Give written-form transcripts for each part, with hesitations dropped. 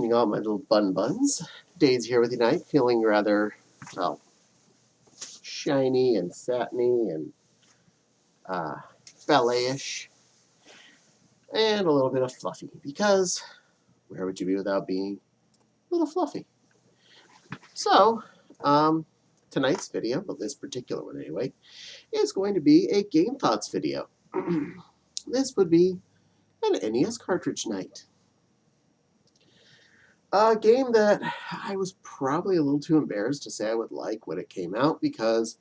evening, all my little buns. Daisy here with you tonight, feeling rather, well, shiny and satiny and ballet-ish, and a little bit of fluffy, because where would you be without being a little fluffy? So, tonight's video, but this particular one anyway, is going to be a Game Thoughts video. This would be an NES cartridge night. A game that I was probably a little too embarrassed to say I would like when it came out because,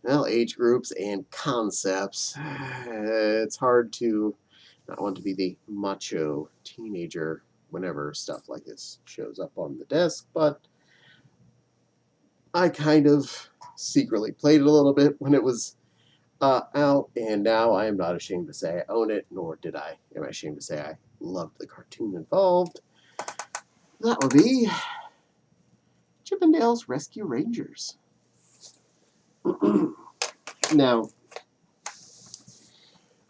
well, age groups and concepts, it's hard to not want to be the macho teenager whenever stuff like this shows up on the desk, but I kind of secretly played it a little bit when it was out, and now I am not ashamed to say I own it, nor am I ashamed to say I loved the cartoon involved. That would be Chip 'n Dale's Rescue Rangers. Now,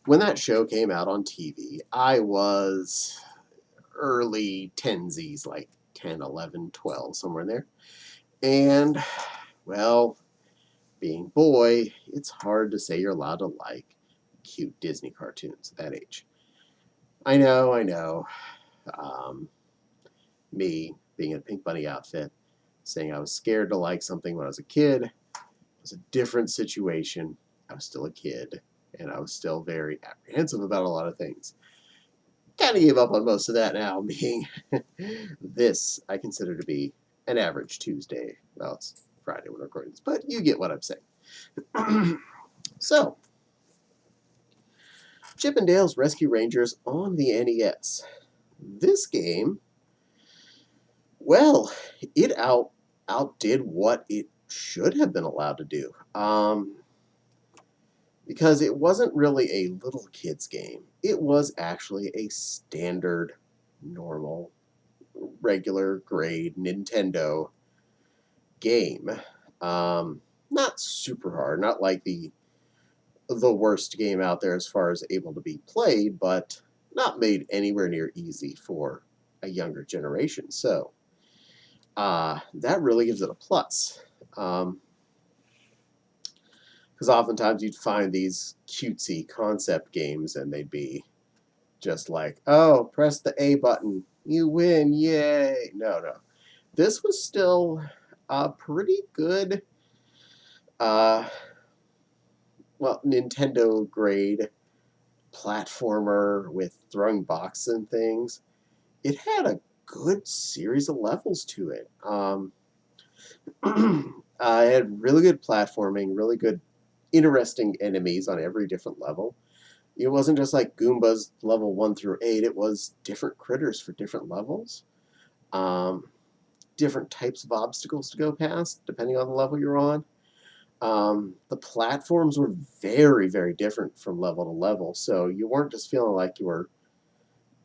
when that show came out on TV, I was early tensies, like 10, 11, 12, somewhere in there. And, well, being boy, it's hard to say you're allowed to like cute Disney cartoons at that age. I know. Me being in a Pink Bunny outfit, saying I was scared to like something when I was a kid, it was a different situation. I was still a kid, and I was still very apprehensive about a lot of things. Kind of gave up on most of that now, being this I consider to be an average Tuesday. Well, it's Friday when we're recording this, but you get what I'm saying. So, Chip 'n Dale's Rescue Rangers on the NES. This game, well, it outdid what it should have been allowed to do. Because it wasn't really a little kid's game. It was actually a standard, normal, regular grade Nintendo game. Not super hard, not like the worst game out there as far as able to be played, but not made anywhere near easy for a younger generation. So that really gives it a plus. Because oftentimes you'd find these cutesy concept games and they'd be just like, oh, press the A button, you win, yay. No. This was still a pretty good, Nintendo grade platformer with throwing boxes and things. It had a good series of levels to it. It had really good platforming, really good, interesting enemies on every different level. It wasn't just like Goombas level 1 through 8. It was different critters for different levels. Different types of obstacles to go past, depending on the level you're on. The platforms were very, very different from level to level, so you weren't just feeling like you were,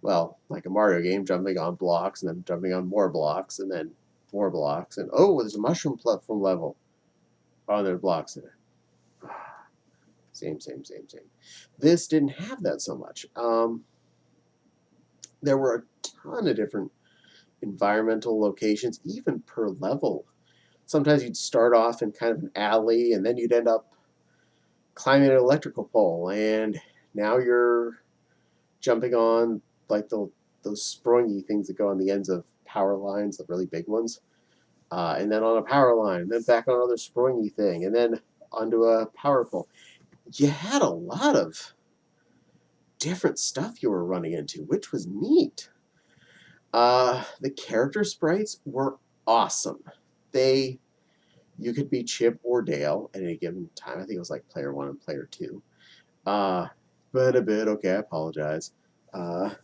well, like a Mario game, jumping on blocks and then jumping on more blocks and then more blocks, and oh, there's a mushroom platform level. Oh, there are blocks in it. Same. This didn't have that so much. There were a ton of different environmental locations, even per level. Sometimes you'd start off in kind of an alley, and then you'd end up climbing an electrical pole, and now you're jumping on like those springy things that go on the ends of power lines, the really big ones, and then on a power line, and then back on another springy thing, and then onto a power pole. You had a lot of different stuff you were running into, which was neat. The character sprites were awesome. You could be Chip or Dale at any given time. I think it was like player 1 and player 2. But a bit, okay, I apologize. I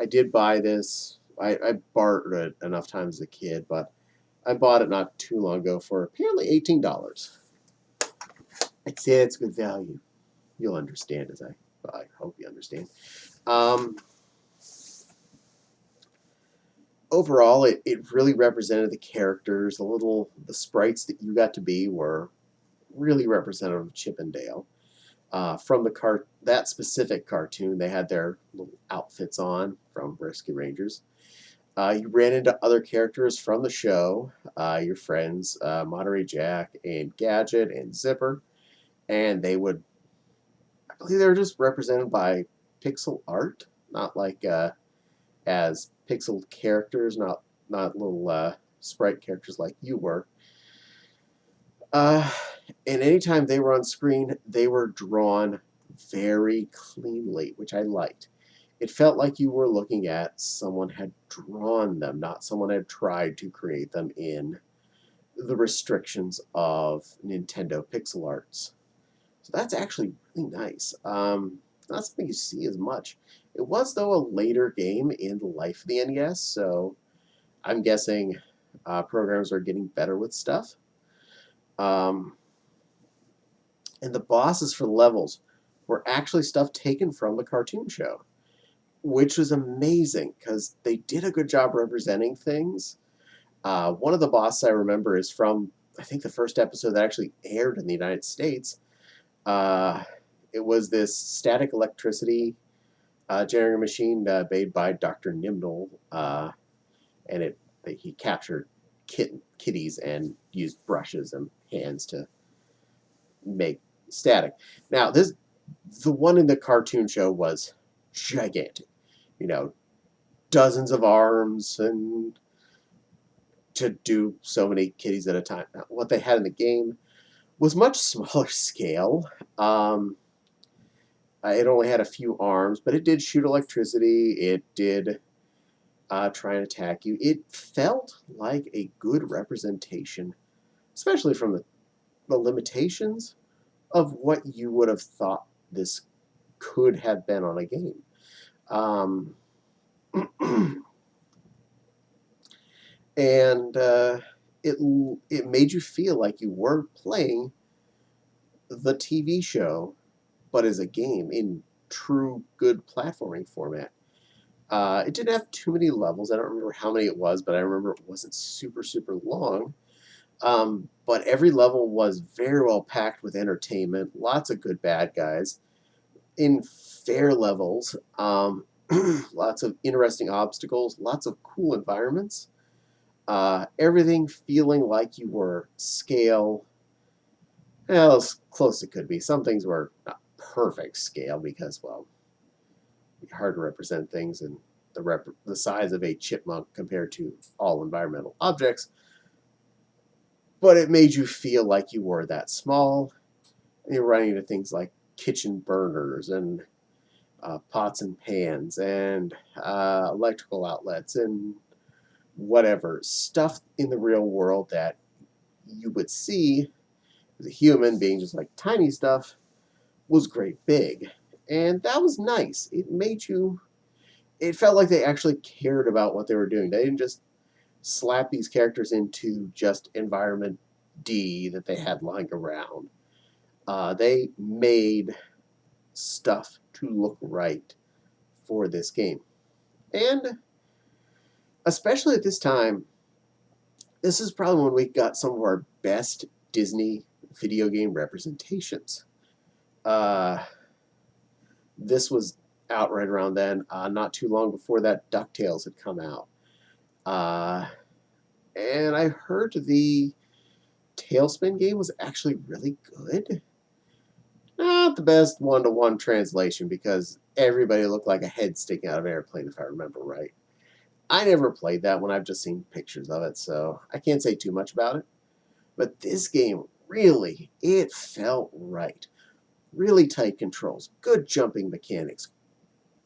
did buy this. I borrowed it enough times as a kid, but I bought it not too long ago for apparently $18. I'd say it's good value. You'll understand I hope you understand. Overall, it really represented the characters. The sprites that you got to be were really representative of Chip 'n Dale. From that specific cartoon, they had their little outfits on from Rescue Rangers. You ran into other characters from the show, your friends, Monterey Jack and Gadget and Zipper, and I believe they were just represented by pixel art, not like as pixel characters, not little sprite characters like you were. Uh, and anytime they were on screen, they were drawn very cleanly, which I liked. It felt like you were looking at someone had drawn them, not someone had tried to create them in the restrictions of Nintendo pixel arts. So that's actually really nice. Not something you see as much. It was, though, a later game in the life of the NES, so I'm guessing programmers are getting better with stuff. Um, and the bosses for the levels were actually stuff taken from the cartoon show, which was amazing because they did a good job representing things. One of the bosses I remember is from, I think, the first episode that actually aired in the United States. Uh, it was this static electricity generating machine made by Dr. Nimnol, and he captured kitties and used brushes and hands to make static. Now, the one in the cartoon show was gigantic. You know, dozens of arms and to do so many kitties at a time. Now, what they had in the game was much smaller scale. It only had a few arms, but it did shoot electricity. It did try and attack you. It felt like a good representation, especially from the limitations of what you would have thought this could have been on a game. Um, and it made you feel like you were playing the TV show, but as a game in true good platforming format. It didn't have too many levels. I don't remember how many it was, but I remember it wasn't super, super long. But every level was very well packed with entertainment, lots of good bad guys in fair levels, lots of interesting obstacles, lots of cool environments, everything feeling like you were scale, well, as close as it could be. Some things were not perfect scale because, well, it's hard to represent things in the size of a chipmunk compared to all environmental objects, but it made you feel like you were that small. And you're running into things like kitchen burners and pots and pans and electrical outlets and whatever stuff in the real world that you would see as a human being just like tiny stuff was great big. And that was nice. It felt like they actually cared about what they were doing. They didn't just slap these characters into just environment D that they had lying around. They made stuff to look right for this game. And especially at this time, this is probably when we got some of our best Disney video game representations. Uh, this was out right around then, not too long before that DuckTales had come out. Uh, and I heard the Tailspin game was actually really good. Not the best one-to-one translation because everybody looked like a head sticking out of an airplane, if I remember right. I never played that one. I've just seen pictures of it, so I can't say too much about it. But this game, really, it felt right. Really tight controls, good jumping mechanics,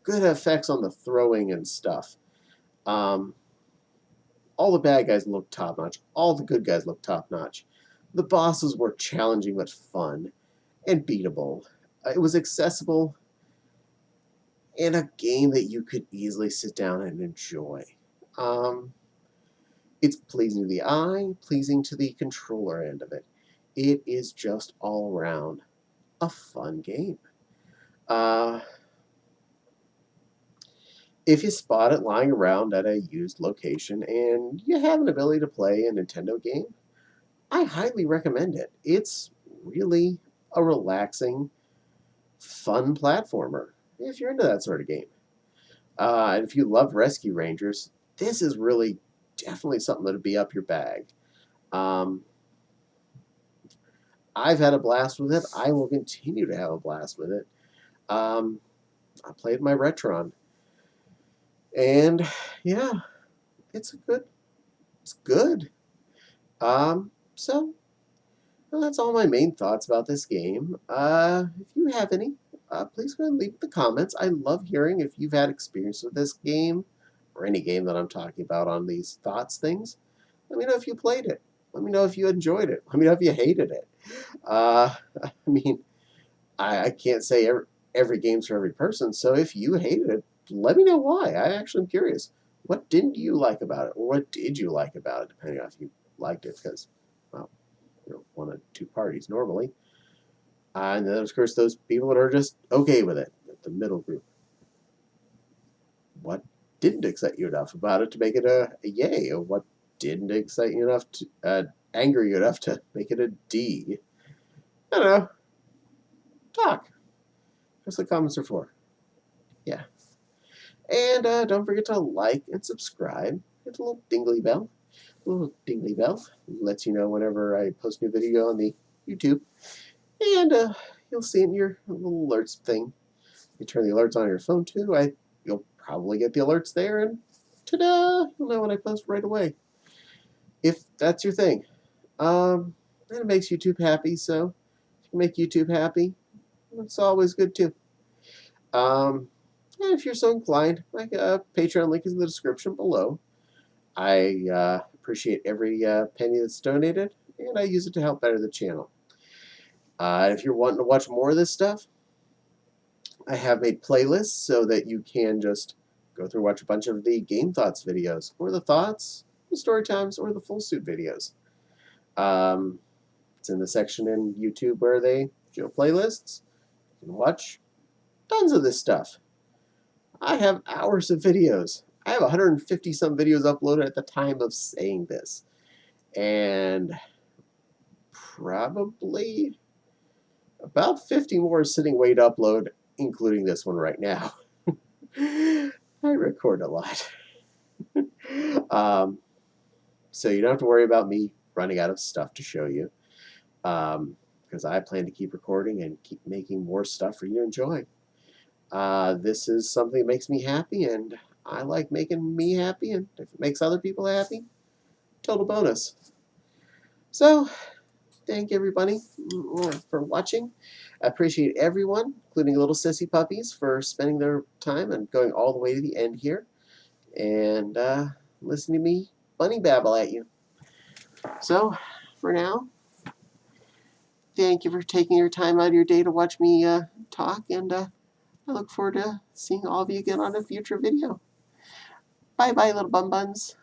good effects on the throwing and stuff. Um, all the bad guys looked top-notch. All the good guys looked top-notch. The bosses were challenging but fun and beatable. It was accessible and a game that you could easily sit down and enjoy. Um, it's pleasing to the eye, pleasing to the controller end of it. It is just all around a fun game. Uh, if you spot it lying around at a used location and you have an ability to play a Nintendo game, I highly recommend it. It's really a relaxing, fun platformer if you're into that sort of game. And if you love Rescue Rangers, this is really definitely something that'll be up your bag. Um, I've had a blast with it. I will continue to have a blast with it. Um, I played my Retron, and yeah, it's a good. It's good. So well, that's all my main thoughts about this game. If you have any, please go ahead and leave the comments. I love hearing if you've had experience with this game or any game that I'm talking about on these thoughts things. Let me know if you played it. Let me know if you enjoyed it. Let me know if you hated it. I mean, I can't say every game's for every person. So if you hated it, let me know why. I actually am curious. What didn't you like about it, or what did you like about it, depending on if you liked it? Because, well, you're one of two parties normally. And then, of course, those people that are just okay with it, the middle group. What didn't excite you enough about it to make it a yay, or what didn't excite you enough to anger you enough to make it a D? I don't know. Talk. That's what comments are for. Yeah. And don't forget to like and subscribe. Hit the little dingly bell. The little dingly bell lets you know whenever I post a new video on the YouTube. And you'll see it in your little alerts thing. You turn the alerts on your phone too. You'll probably get the alerts there, and ta-da! You'll know when I post right away. If that's your thing. And it makes YouTube happy, so if you can make YouTube happy, it's always good too. And if you're so inclined, my Patreon link is in the description below. I appreciate every penny that's donated, and I use it to help better the channel. If you're wanting to watch more of this stuff, I have made playlists so that you can just go through and watch a bunch of the Game Thoughts videos, or the Thoughts, the Story Times, or the Full Suit videos. It's in the section in YouTube where they show playlists. You can watch tons of this stuff. I have hours of videos. I have 150 some videos uploaded at the time of saying this. And probably about 50 more sitting wait to upload, including this one right now. I record a lot. So you don't have to worry about me running out of stuff to show you. Because I plan to keep recording and keep making more stuff for you to enjoy. This is something that makes me happy, and I like making me happy, and if it makes other people happy, total bonus. So, thank everybody for watching. I appreciate everyone, including little sissy puppies, for spending their time and going all the way to the end here, and listening to me bunny babble at you. So, for now, thank you for taking your time out of your day to watch me talk, and I look forward to seeing all of you again on a future video. Bye-bye, little bum buns.